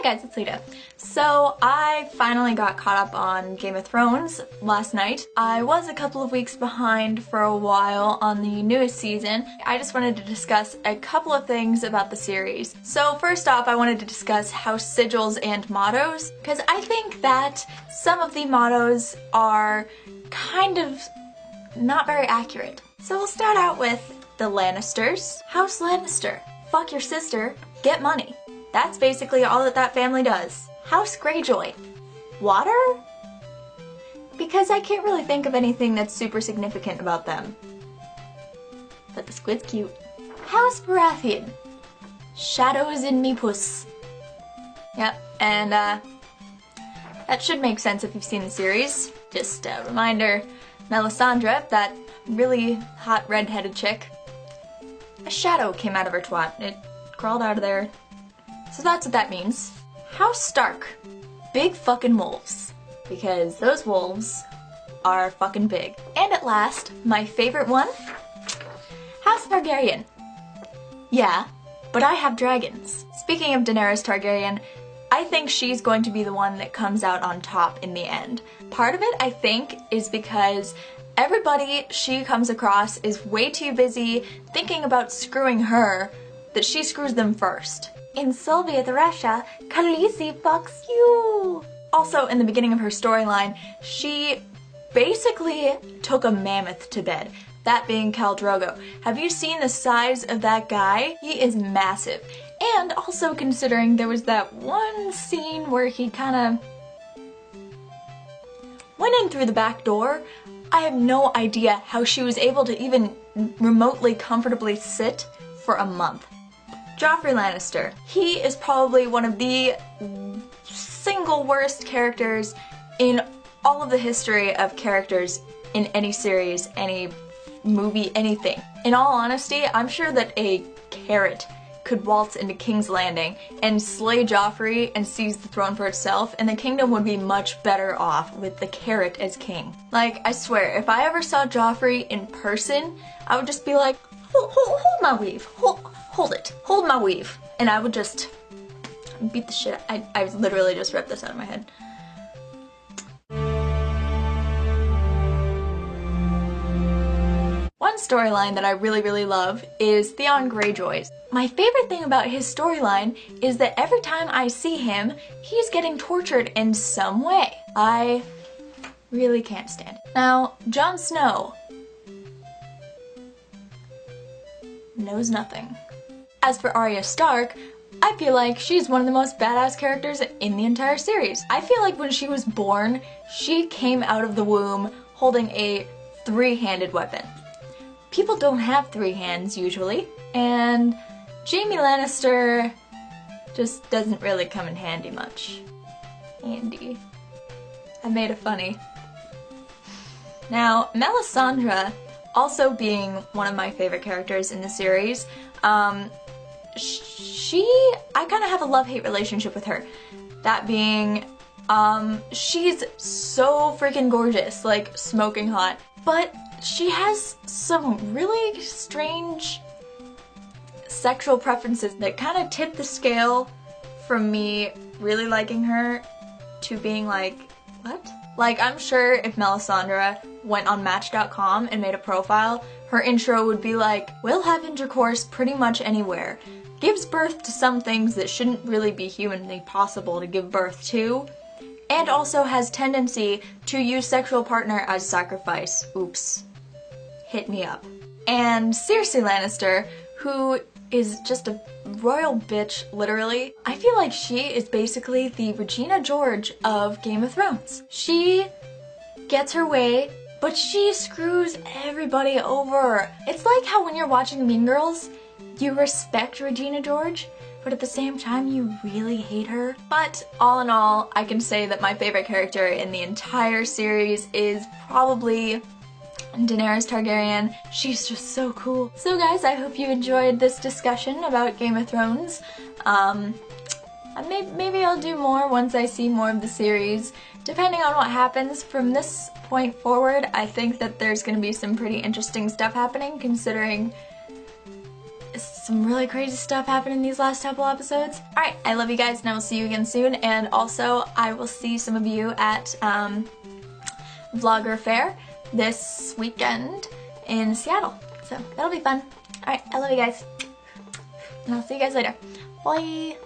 Hi guys, it's Leda. So I finally got caught up on Game of Thrones last night. I was a couple of weeks behind for a while on the newest season. I just wanted to discuss a couple of things about the series. So first off, I wanted to discuss house sigils and mottos, because I think that some of the mottos are kind of not very accurate. So we'll start out with the Lannisters. House Lannister. Fuck your sister, get money. That's basically all that family does. House Greyjoy. Water? Because I can't really think of anything that's super significant about them. But the squid's cute. House Baratheon. Shadows in me puss. Yep, and that should make sense if you've seen the series. Just a reminder, Melisandre, that really hot red-headed chick, a shadow came out of her twat. It crawled out of there. So that's what that means. House Stark. Big fucking wolves. Because those wolves are fucking big. And at last, my favorite one, House Targaryen. Yeah, but I have dragons. Speaking of Daenerys Targaryen, I think she's going to be the one that comes out on top in the end. Part of it, I think, is because everybody she comes across is way too busy thinking about screwing her that she screws them first. In Soviet Russia, Khaleesi fucks you! Also, in the beginning of her storyline, she basically took a mammoth to bed, that being Khal Drogo. Have you seen the size of that guy? He is massive. And also considering there was that one scene where he kinda went in through the back door, I have no idea how she was able to even remotely comfortably sit for a month. Joffrey Lannister. He is probably one of the single worst characters in all of the history of characters in any series, any movie, anything. In all honesty, I'm sure that a carrot could waltz into King's Landing and slay Joffrey and seize the throne for itself, and the kingdom would be much better off with the carrot as king. Like, I swear, if I ever saw Joffrey in person, I would just be like, hold my weave, hold it, hold my weave. And I would just beat the shit. I literally just ripped this out of my head. One storyline that I really love is Theon Greyjoy's. My favorite thing about his storyline is that every time I see him, he's getting tortured in some way. I really can't stand it. Now, Jon Snow knows nothing. As for Arya Stark, I feel like she's one of the most badass characters in the entire series. I feel like when she was born, she came out of the womb holding a three-handed weapon. People don't have three hands usually, and Jaime Lannister just doesn't really come in handy much. Handy. I made it funny. Now, Melisandre, also being one of my favorite characters in the series, I kind of have a love-hate relationship with her. That being, she's so freaking gorgeous, like smoking hot, but she has some really strange sexual preferences that kind of tip the scale from me really liking her to being like, what? Like, I'm sure if Melisandre went on Match.com and made a profile, her intro would be like, will have intercourse pretty much anywhere, gives birth to some things that shouldn't really be humanly possible to give birth to, and also has tendency to use sexual partner as sacrifice. Oops. Hit me up. And Cersei Lannister, who is just a royal bitch, literally. I feel like she is basically the Regina George of Game of Thrones. She gets her way, but she screws everybody over. It's like how when you're watching Mean Girls, you respect Regina George, but at the same time you really hate her. But all in all, I can say that my favorite character in the entire series is probably Daenerys Targaryen. She's just so cool. So guys, I hope you enjoyed this discussion about Game of Thrones. Maybe I'll do more once I see more of the series. Depending on what happens from this point forward, I think that there's gonna be some pretty interesting stuff happening, considering some really crazy stuff happened in these last couple episodes. Alright, I love you guys and I will see you again soon, and also I will see some of you at Vlogger Fair this weekend in Seattle. So that'll be fun. Alright, I love you guys. And I'll see you guys later. Bye!